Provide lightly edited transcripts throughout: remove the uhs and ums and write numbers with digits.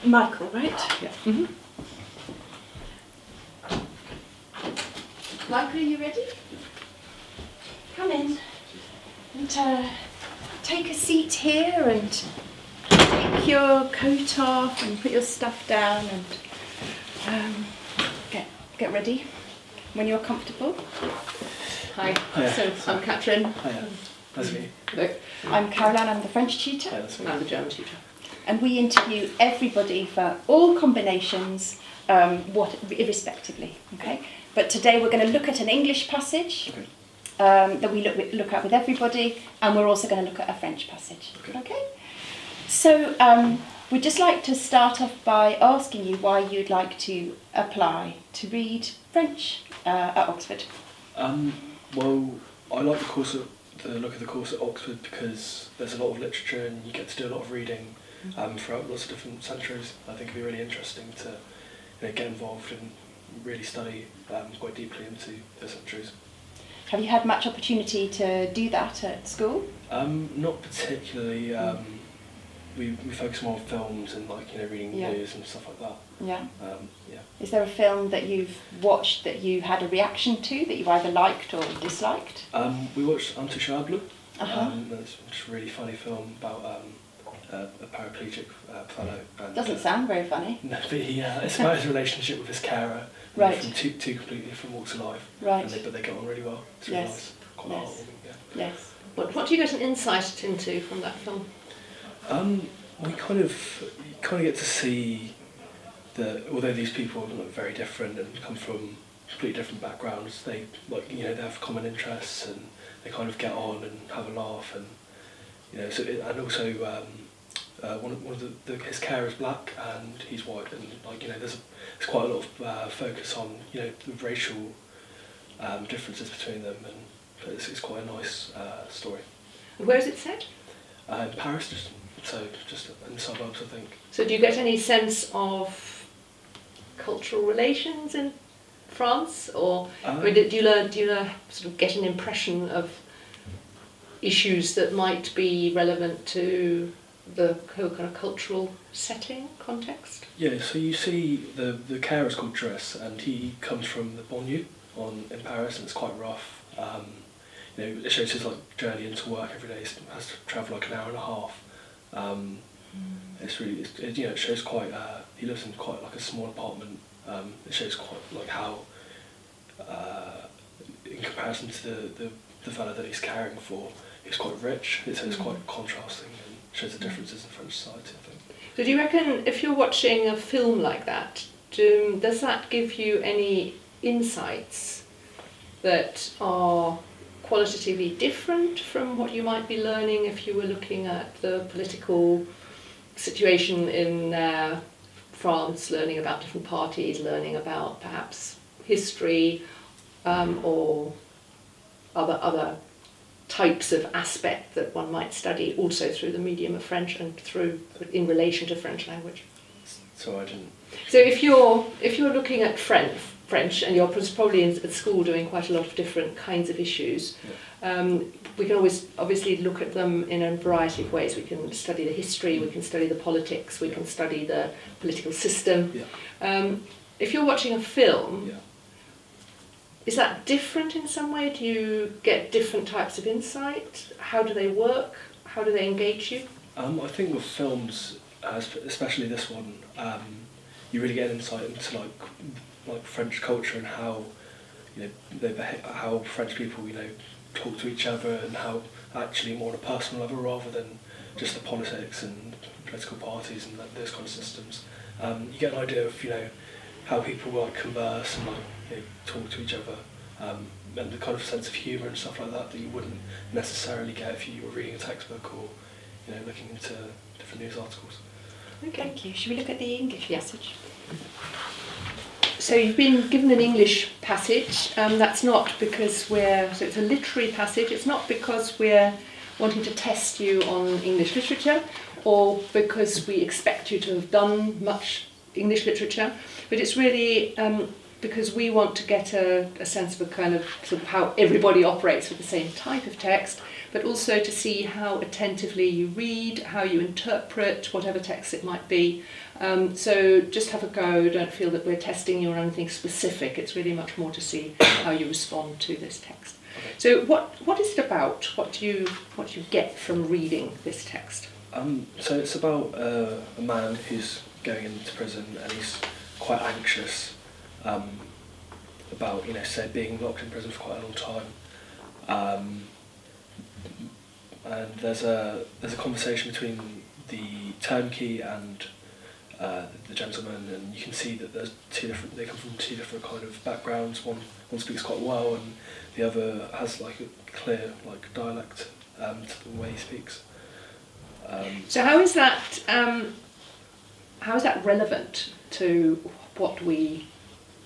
Michael, right? Yeah. Mm-hmm. Michael, are you ready? Come in and take a seat here and take your coat off and put your stuff down and get ready when you're comfortable. Hi. Hiya. So I'm Catherine. Hiya. Nice to meet you. Look, I'm Caroline, I'm the French tutor. Hiya, that's me. I'm the German tutor. And we interview everybody for all combinations, irrespectively, okay? But today we're going to look at an English passage Okay. that we look at with everybody, and we're also going to look at a French passage, Okay. So we'd just like to start off by asking you why you'd like to apply to read French at Oxford. Well, I like the look of the course at Oxford because there's a lot of literature and you get to do a lot of reading throughout lots of different centuries. I think it'd be really interesting to get involved and really study quite deeply into the centuries. Have you had much opportunity to do that at school? Not particularly. We focus more on films and reading news and stuff like that. Yeah. Yeah. Is there a film that you've watched that you had a reaction to that you either liked or disliked? We watched Intouchable. Uh-huh. It's a really funny film about a paraplegic fellow. And, Doesn't sound very funny. No, but it's about his relationship with his carer. Right. From two completely different walks of life. Right. But they get on really well. It's really Yes. nice. Quite Yes. heartwarming, yeah. Yes. What do you get an insight into from that film? We kind of get to see that although these people are very different and come from completely different backgrounds, they they have common interests and they kind of get on and have a laugh and also one of his carer is black and he's white and there's quite a lot of focus on the racial differences between them and it's quite a nice story. Where is it set? In Paris, just in the suburbs, I think. So do you get any sense of cultural relations in France, or do you learn sort of get an impression of issues that might be relevant to the kind of cultural setting context? Yeah, so you see the carer is called Driss, and he comes from the banlieue in Paris, and it's quite rough. It shows his journey into work every day. He has to travel an hour and a half. It's really, it shows quite. He lives in quite a small apartment. It shows quite how, in comparison to the fellow that he's caring for, he's quite rich. It's quite contrasting and shows the differences in French society, I think. So do you reckon if you're watching a film like that, does that give you any insights that are qualitatively different from what you might be learning if you were looking at the political situation in France, learning about different parties, learning about perhaps history or other types of aspect that one might study also through the medium of French and in relation to French language? So I didn't. So if you're looking at French and you're probably at school doing quite a lot of different kinds of issues, we can always obviously look at them in a variety of ways. We can study the history, we can study the politics, we can study the political system. Yeah. If you're watching a film, Yeah. is that different in some way? Do you get different types of insight? How do they work? How do they engage you? I think with films, especially this one, you really get an insight into like French culture and how how French people talk to each other and how actually more on a personal level rather than just the politics and political parties and those kind of systems. You get an idea of how people converse and talk to each other and the kind of sense of humour and stuff like that you wouldn't necessarily get if you were reading a textbook or looking into different news articles. Okay. Thank you. Should we look at the English passage? So you've been given an English passage. That's not because so it's a literary passage. It's not because we're wanting to test you on English literature or because we expect you to have done much English literature, but it's really because we want to get a sense of a kind of sort of how everybody operates with the same type of text, but also to see how attentively you read, how you interpret whatever text it might be. So just have a go, don't feel that we're testing you on anything specific, it's really much more to see how you respond to this text. Okay. So what is it about? What do you get from reading this text? So it's about a man who's going into prison and he's quite anxious about, say, being locked in prison for quite a long time. And there's a conversation between the turnkey and the gentleman, and you can see that there's they come from two different kind of backgrounds. One speaks quite well, and the other has like a clear dialect to the way he speaks. So how is that relevant to what we're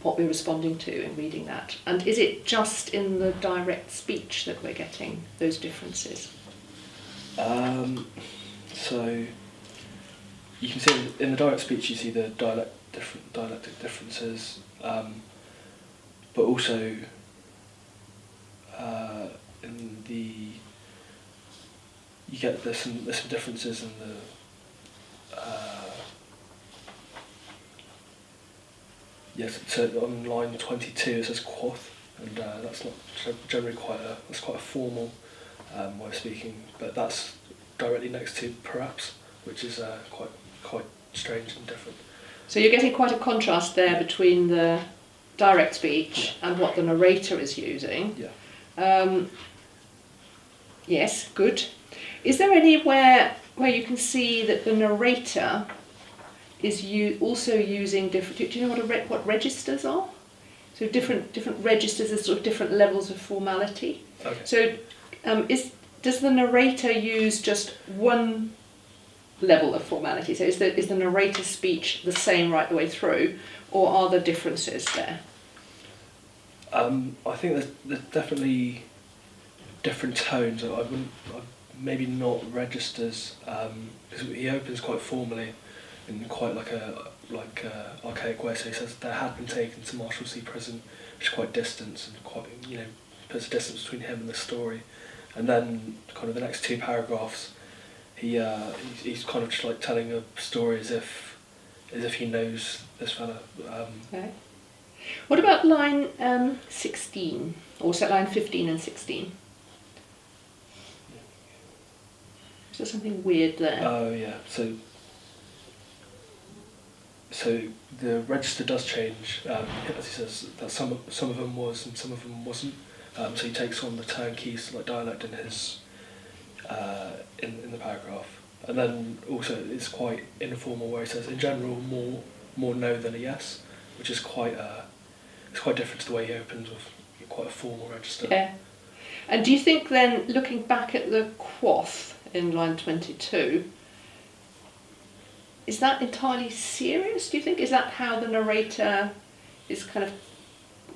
responding to in reading that? And is it just in the direct speech that we're getting those differences? So you can see in the direct speech you see the dialectic differences, but also in the you get there's some differences in the yes. So on line 22 it says quoth, and that's not generally quite a formal way of speaking, but that's directly next to perhaps, which is quite strange and different. So you're getting quite a contrast there between the direct speech and what the narrator is using. Yeah. Yes, good. Is there anywhere where you can see that the narrator is also using different? Do you know what registers are? So different registers are sort of different levels of formality. Okay. So does the narrator use just one level of formality? So is the narrator's speech the same right the way through, or are there differences there? I think there's definitely different tones. Maybe not registers, because he opens quite formally in quite like a archaic way. So he says there had been taken to Marshalsea prison, which is quite distant and quite puts a distance between him and the story. And then kind of the next two paragraphs, he's kind of just like telling a story as if he knows this fella. Okay. What about line 16, or so line 15 and 16? Is there something weird there? Oh yeah. So the register does change. As he says, that some of them was and some of them wasn't. So he takes on the turnkey's dialect in his in the paragraph, and then also it's quite informal where he says in general more no than a yes, which is quite different to the way he opens with quite a formal register. Yeah. And do you think then, looking back at the quoth in line 22, is that entirely serious, do you think? Is that how the narrator is kind of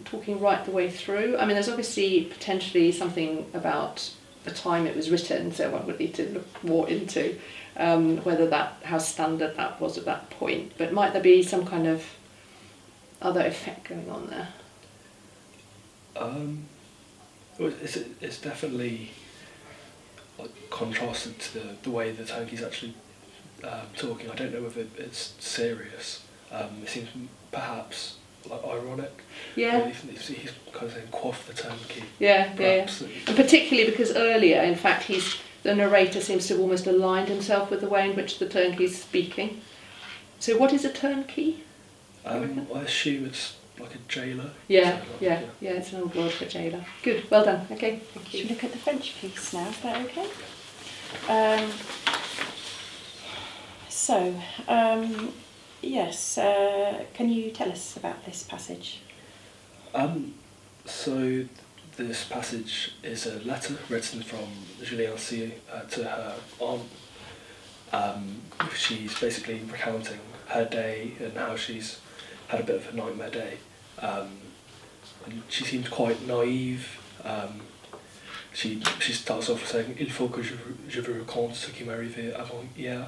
talking right the way through? I mean, there's obviously potentially something about the time it was written, so one would need to look more into how standard that was at that point. But might there be some kind of other effect going on there? Well, it's definitely contrasted to the way the turnkey's actually talking. I don't know whether it's serious. It seems perhaps ironic. Yeah. He's kind of saying quaff the turnkey. Yeah. And particularly because earlier, in fact, the narrator seems to have almost aligned himself with the way in which the turnkey's speaking. So what is a turnkey? I assume it's like a jailer. Yeah, it's an old word for jailer. Good, well done. Okay, thank you. Should we look at the French piece now? Is that okay? Yes. Can you tell us about this passage? So this passage is a letter written from Julienne C to her aunt. She's basically recounting her day and how she's had a bit of a nightmare day. And she seems quite naive. She starts off saying "Il faut que je vous raconte ce qui m'est arrivé avant hier,"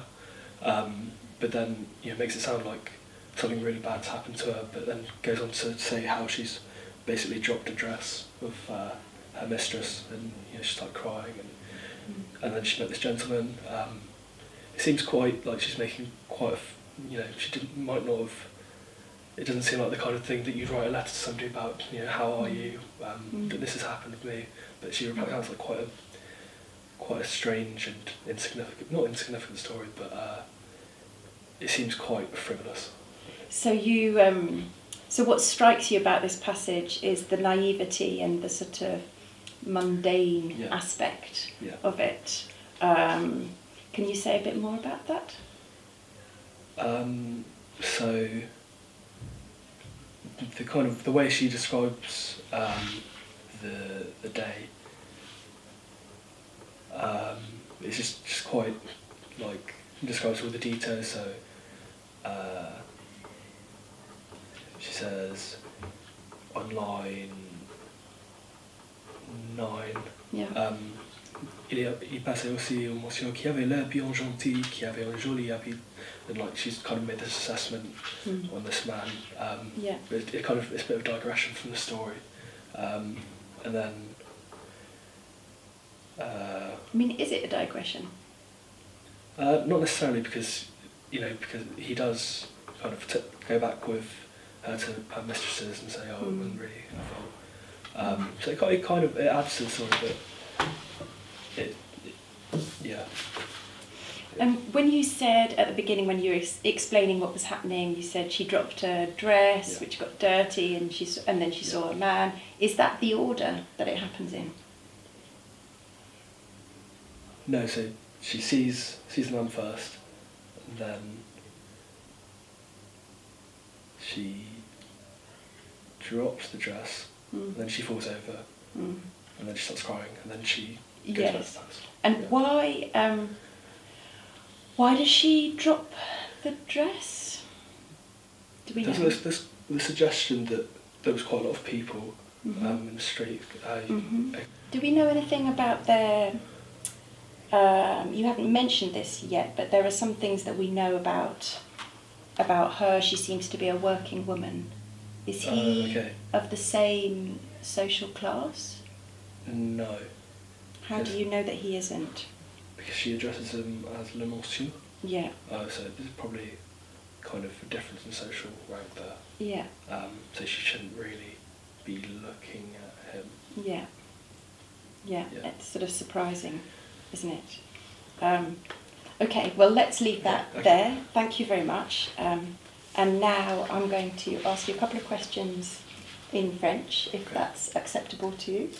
but then makes it sound like something really bad's happened to her, but then goes on to say how she's basically dropped a dress of her mistress, and she's like crying, and then she met this gentleman. It seems quite like she's making quite might not have. It doesn't seem like the kind of thing that you'd write a letter to somebody about. How are you? That this has happened to me, but she recounts like quite a strange and not insignificant story, but it seems quite frivolous. So so what strikes you about this passage is the naivety and the sort of mundane aspect of it. Can you say a bit more about that? So the way she describes the day, it's just quite like, describes all the details. So she says on line 9, il passait aussi au monsieur qui avait l'air bien gentil, qui avait un joli habit, and like she's kind of made this assessment on this man. But it's a bit of a digression from the story, and then. Is it a digression? Not necessarily, because he does kind of go back with her to her mistresses and say, "Oh, it wasn't really her fault." So it adds to the story, but yeah. And when you said at the beginning, when you were explaining what was happening, you said she dropped her dress, which got dirty, and then she saw a man. Is that the order that it happens in? No, so she sees the man first, and then she drops the dress, and then she falls over, and then she starts crying, and then she goes back to the house. And why does she drop the dress? Do we know? There's the suggestion that there was quite a lot of people in the street. Do we know anything about their... you haven't mentioned this yet, but there are some things that we know about her. She seems to be a working woman. Is he of the same social class? No. How do you know that he isn't? Because she addresses him as le monsieur. Yeah. So there's probably kind of a difference in social rank there. Yeah. So she shouldn't really be looking at him. Yeah. Yeah. It's sort of surprising, isn't it? Okay, well, let's leave that there. Thank you very much. And now I'm going to ask you a couple of questions in French, if that's acceptable to you.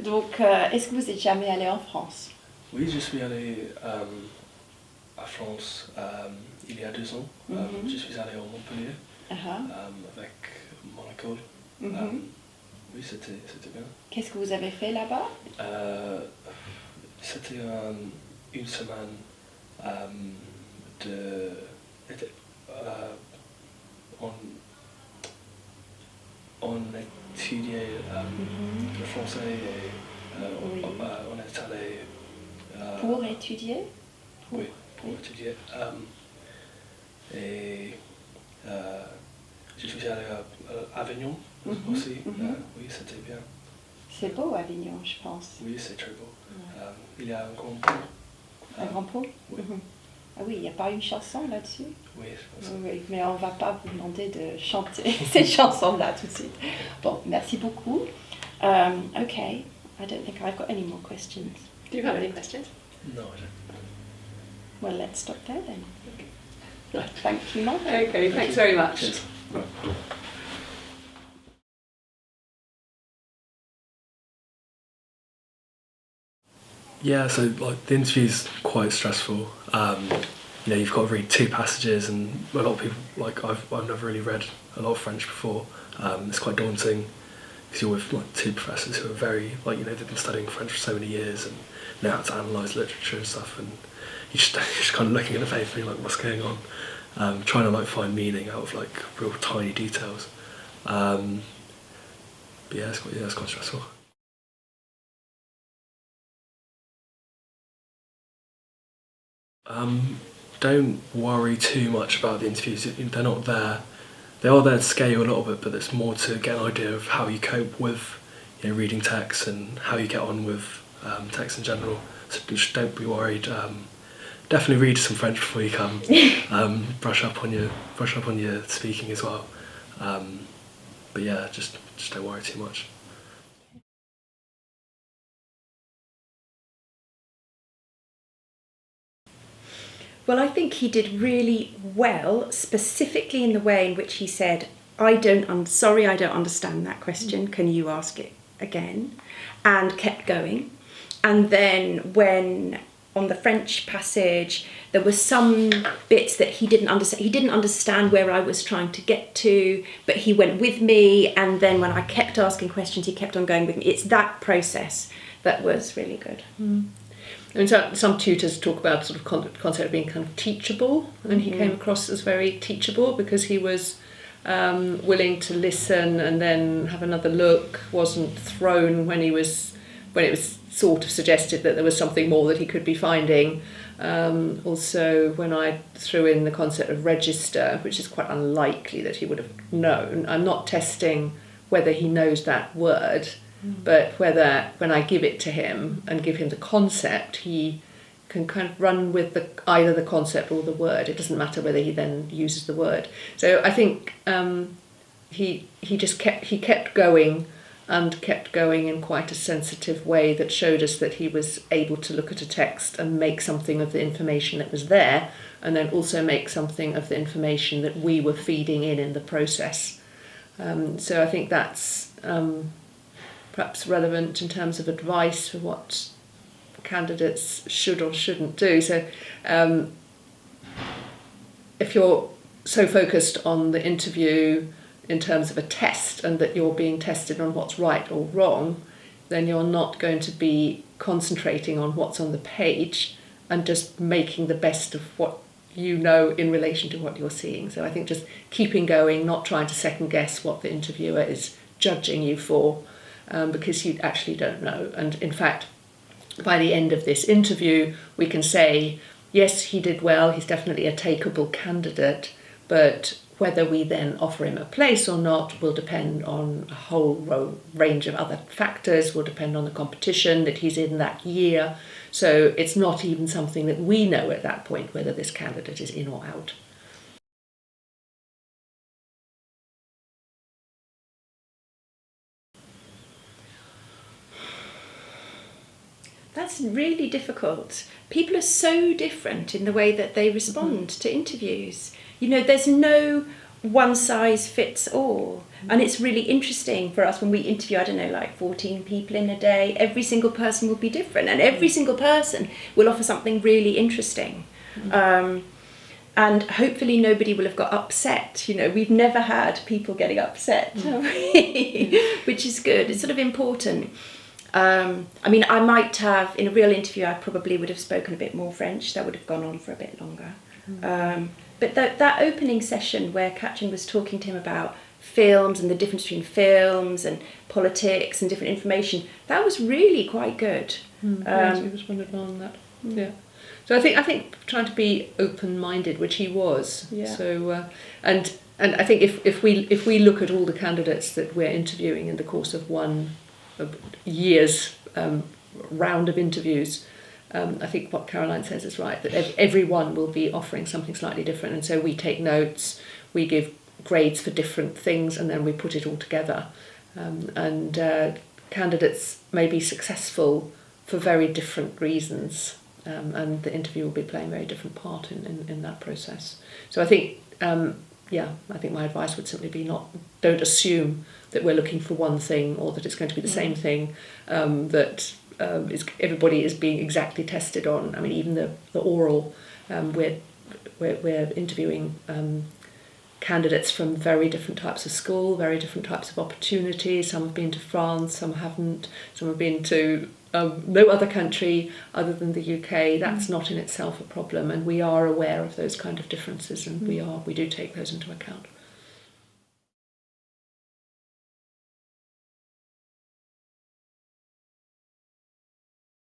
Donc, est-ce que vous êtes jamais allé en France? Oui, je suis allé à France il y a 2 ans. Je suis allé à Montpellier avec mon école. Oui, c'était bien. Qu'est-ce que vous avez fait là-bas? C'était une semaine on étudiait le français et on est allé... pour étudier? Oui, pour étudier. Et je suis allé à Avignon aussi. Oui, c'était bien. C'est beau Avignon, je pense. Oui, c'est très beau. Il y a un grand pont. Un grand pont? Oui. Ah oui, il n'y a pas une chanson là-dessus? Oui, je pense. Oui, mais on ne va pas vous demander de chanter ces chansons-là tout de suite. Bon, merci beaucoup. Okay, I don't think I've got any more questions. Do you have any questions? No, I don't. Well, let's stop there then. Thank you, Mark. Okay, thanks very much. Cheers. Yeah, so like the interview's quite stressful. You've got to read 2 passages, and a lot of people, like I've never really read a lot of French before. It's quite daunting because you're with like 2 professors who are very they've been studying French for so many years and know how to analyse literature and stuff, and you're just kind of looking at the paper and you're like, what's going on? Trying to find meaning out of real tiny details. But yeah, it's quite stressful. don't worry too much about the interviews. They're not there. They are there to scare you a little bit, but it's more to get an idea of how you cope with, you know, reading text and how you get on with text in general. So just don't be worried. Definitely read some French before you come. Brush up on your speaking as well. But yeah, just don't worry too much. Well, I think he did really well, specifically in the way in which he said, sorry, I don't understand that question. Can you ask it again? And kept going. And then when on the French passage, there were some bits that he didn't understand. He didn't understand where I was trying to get to, but he went with me. And then when I kept asking questions, he kept on going with me. It's that process that was really good. I mean, some tutors talk about sort of concept of being kind of teachable, and he came across as very teachable because he was willing to listen and then have another look, wasn't thrown when it was sort of suggested that there was something more that he could be finding. Also, when I threw in the concept of register, which is quite unlikely that he would have known, I'm not testing whether he knows that word, but whether when I give it to him and give him the concept, he can kind of run with either the concept or the word. It doesn't matter whether he then uses the word. So I think he kept going and kept going in quite a sensitive way that showed us that he was able to look at a text and make something of the information that was there, and then also make something of the information that we were feeding in the process. So I think that's perhaps relevant in terms of advice for what candidates should or shouldn't do. So if you're so focused on the interview in terms of a test and that you're being tested on what's right or wrong, then you're not going to be concentrating on what's on the page and just making the best of what you know in relation to what you're seeing. So I think just keeping going, not trying to second guess what the interviewer is judging you for, because you actually don't know. And in fact, by the end of this interview, we can say, yes, he did well, he's definitely a takeable candidate, but whether we then offer him a place or not will depend on a whole range of other factors, will depend on the competition that he's in that year. So it's not even something that we know at that point whether this candidate is in or out. That's really difficult. People are so different in the way that they respond to interviews. You know, there's no one size fits all. And it's really interesting for us when we interview, 14 people in a day. Every single person will be different, and every single person will offer something really interesting. And hopefully nobody will have got upset. You know, we've never had people getting upset, have we? Which is good. It's sort of important. I might have, in a real interview, I probably would have spoken a bit more French. That would have gone on for a bit longer. But that opening session where Katrin was talking to him about films and the difference between films and politics and different information, that was really quite good. Yes, he responded well on that. Yeah. So I think trying to be open-minded, which he was. Yeah. So and I think if we look at all the candidates that we're interviewing in the course of one year's round of interviews, I think what Caroline says is right, that everyone will be offering something slightly different, and so we take notes, we give grades for different things, and then we put it all together. And candidates may be successful for very different reasons, and the interview will be playing a very different part in that process. So I think, I think my advice would simply be don't assume that we're looking for one thing or that it's going to be the same thing, that everybody is being exactly tested on. I mean, even the oral, we're interviewing candidates from very different types of school, very different types of opportunities. Some have been to France, some haven't, some have been to no other country other than the UK. That's not in itself a problem, and we are aware of those kind of differences, and we do take those into account.